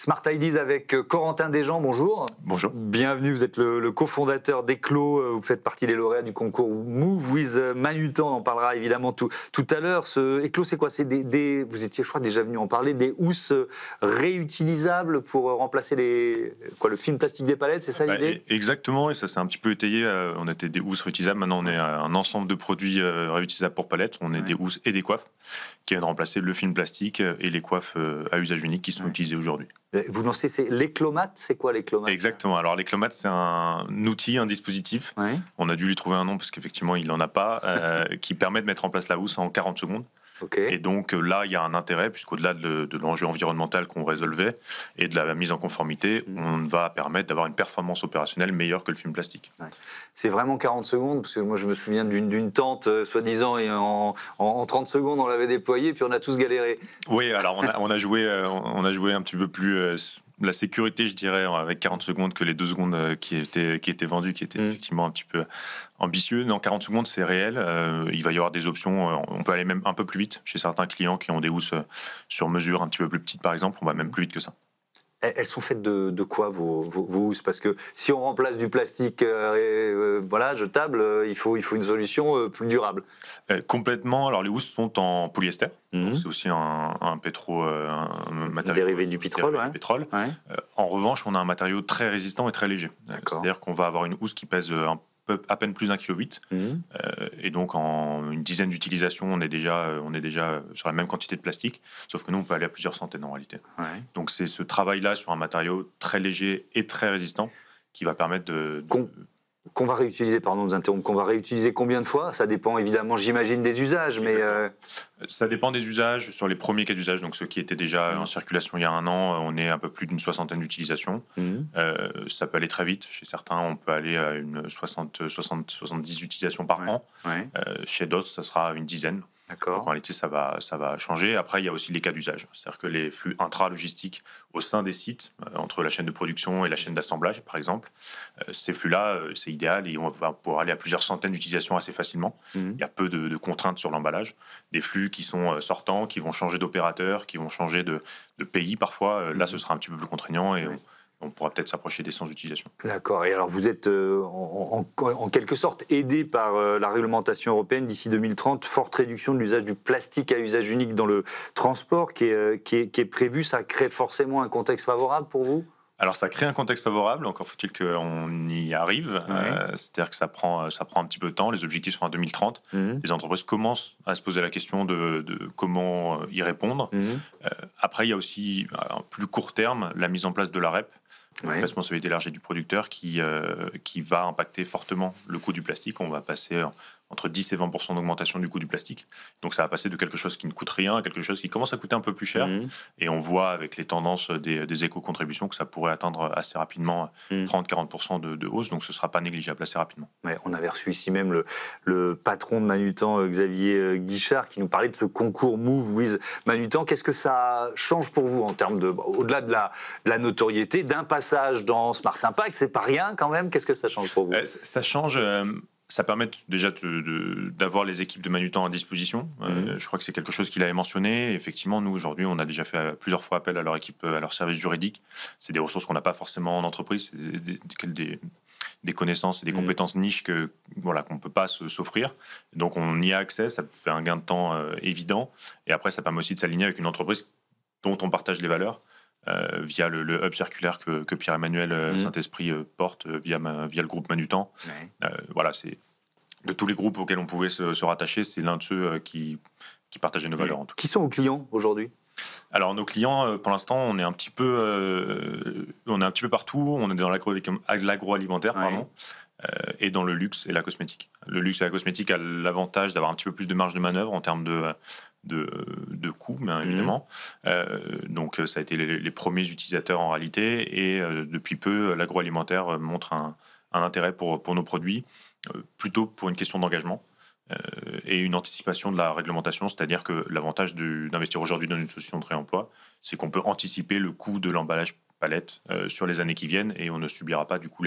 Smart Ideas avec Corentin Desjean, bonjour. Bonjour. Bienvenue, vous êtes le cofondateur d'Eclos, vous faites partie des lauréats du concours Move with Manutan, on en parlera évidemment tout à l'heure. Eclos, c'est quoi? C'est vous étiez, je crois, déjà venu en parler, des housses réutilisables pour remplacer le film plastique des palettes, c'est ça l'idée? Exactement, et ça s'est un petit peu étayé. On était des housses réutilisables, maintenant on est un ensemble de produits réutilisables pour palettes. On est des housses et des coiffes qui viennent remplacer le film plastique et les coiffes à usage unique qui sont utilisées aujourd'hui. Vous lancez, c'est l'Eclomat, c'est quoi l'Eclomat? Exactement, alors l'Eclomat c'est un outil, un dispositif, on a dû lui trouver un nom parce qu'effectivement il n'en a pas, qui permet de mettre en place la housse en 40 secondes. Okay. Et donc là, il y a un intérêt, puisqu'au-delà de l'enjeu environnemental qu'on résolvait et de la mise en conformité, on va permettre d'avoir une performance opérationnelle meilleure que le film plastique. Ouais. C'est vraiment 40 secondes, parce que moi je me souviens d'une tente, soi-disant, et en 30 secondes on l'avait déployée, puis on a tous galéré. Oui, alors on a joué un petit peu plus la sécurité, je dirais, avec 40 secondes que les 2 secondes qui étaient vendues, qui étaient effectivement un petit peu ambitieux. Dans 40 secondes, c'est réel. Il va y avoir des options. On peut aller même un peu plus vite chez certains clients qui ont des housses sur mesure, un petit peu plus petites par exemple. On va même plus vite que ça. Elles sont faites de quoi vos housses? Parce que si on remplace du plastique jetable, il faut une solution plus durable. Complètement. Alors les housses sont en polyester. Donc c'est aussi un matériau dérivé du pétrole. En revanche, on a un matériau très résistant et très léger. C'est-à-dire qu'on va avoir une housse qui pèse à peine plus d'1,8 kg. Et donc en une dizaine d'utilisations, on est déjà sur la même quantité de plastique, sauf que nous on peut aller à plusieurs centaines en réalité. Donc c'est ce travail-là sur un matériau très léger et très résistant qui va permettre qu'on va réutiliser, pardon de vous interrompre, qu'on va réutiliser combien de fois? Ça dépend évidemment, j'imagine, des usages, mais... Ça dépend des usages. Sur les premiers cas d'usage, donc ceux qui étaient déjà en circulation il y a 1 an, on est à un peu plus d'une 60aine d'utilisations. Ça peut aller très vite. Chez certains, on peut aller à une 70 utilisations par an. Chez d'autres, ça sera une dizaine. Donc en réalité, ça va changer. Après, il y a aussi les cas d'usage. C'est-à-dire que les flux intra-logistiques au sein des sites, entre la chaîne de production et la chaîne d'assemblage, par exemple, ces flux-là, c'est idéal et on va pouvoir aller à plusieurs centaines d'utilisations assez facilement. Il y a peu de contraintes sur l'emballage. Des flux qui sont sortants, qui vont changer d'opérateur, qui vont changer de pays parfois. Là, ce sera un petit peu plus contraignant et on pourra peut-être s'approcher des 100 utilisations. D'accord. Et alors, vous êtes en quelque sorte aidé par la réglementation européenne d'ici 2030, forte réduction de l'usage du plastique à usage unique dans le transport qui est prévu. Ça crée forcément un contexte favorable pour vous? Alors, ça crée un contexte favorable, encore faut-il qu'on y arrive. C'est-à-dire que ça prend un petit peu de temps. Les objectifs sont à 2030. Les entreprises commencent à se poser la question de comment y répondre. Après, il y a aussi, à plus court terme, la mise en place de la REP, responsabilité élargie du producteur, qui va impacter fortement le coût du plastique. On va passer entre 10 et 20% d'augmentation du coût du plastique. Donc ça va passer de quelque chose qui ne coûte rien à quelque chose qui commence à coûter un peu plus cher. Et on voit avec les tendances des éco-contributions que ça pourrait atteindre assez rapidement 30-40% de hausse. Donc ce ne sera pas négligeable assez rapidement. On avait reçu ici même le patron de Manutan, Xavier Guichard, qui nous parlait de ce concours Move with Manutan. Qu'est-ce que ça change pour vous en termes au-delà de la notoriété, d'un passage dans Smart Impact? C'est pas rien quand même. Qu'est-ce que ça change pour vous? Ça change... Ça permet déjà d'avoir les équipes de Manutan à disposition. Je crois que c'est quelque chose qu'il avait mentionné. Effectivement, nous, aujourd'hui, on a déjà fait plusieurs fois appel à leur équipe, à leur service juridique. C'est des ressources qu'on n'a pas forcément en entreprise. C'est des connaissances et des compétences niches qu'on ne peut pas s'offrir. Donc, on y a accès. Ça fait un gain de temps évident. Et après, ça permet aussi de s'aligner avec une entreprise dont on partage les valeurs. Via le hub circulaire que Pierre-Emmanuel Saint-Esprit porte via le groupe Manutan. C'est de tous les groupes auxquels on pouvait se rattacher, c'est l'un de ceux qui partageait nos valeurs. En tout cas. Qui sont vos clients aujourd'hui? Alors nos clients, pour l'instant, on est un petit peu partout. On est dans l'agroalimentaire, et dans le luxe et la cosmétique. Le luxe et la cosmétique a l'avantage d'avoir un petit peu plus de marge de manœuvre en termes de coûts, bien évidemment. Donc ça a été les premiers utilisateurs en réalité, et depuis peu, l'agroalimentaire montre un intérêt pour nos produits, plutôt pour une question d'engagement et une anticipation de la réglementation, c'est-à-dire que l'avantage d'investir aujourd'hui dans une solution de réemploi, c'est qu'on peut anticiper le coût de l'emballage palette sur les années qui viennent, et on ne subira pas du coup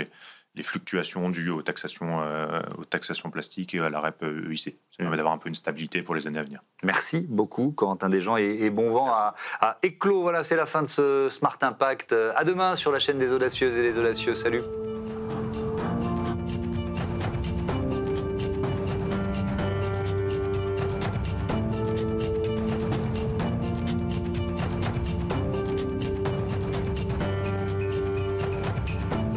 les fluctuations dues aux taxations plastiques et à la REP EIC. Ça permet d'avoir un peu une stabilité pour les années à venir. Merci beaucoup, Corentin Desjean, et bon vent à Eclos. Voilà, c'est la fin de ce Smart Impact. À demain sur la chaîne des audacieuses et des audacieux. Salut.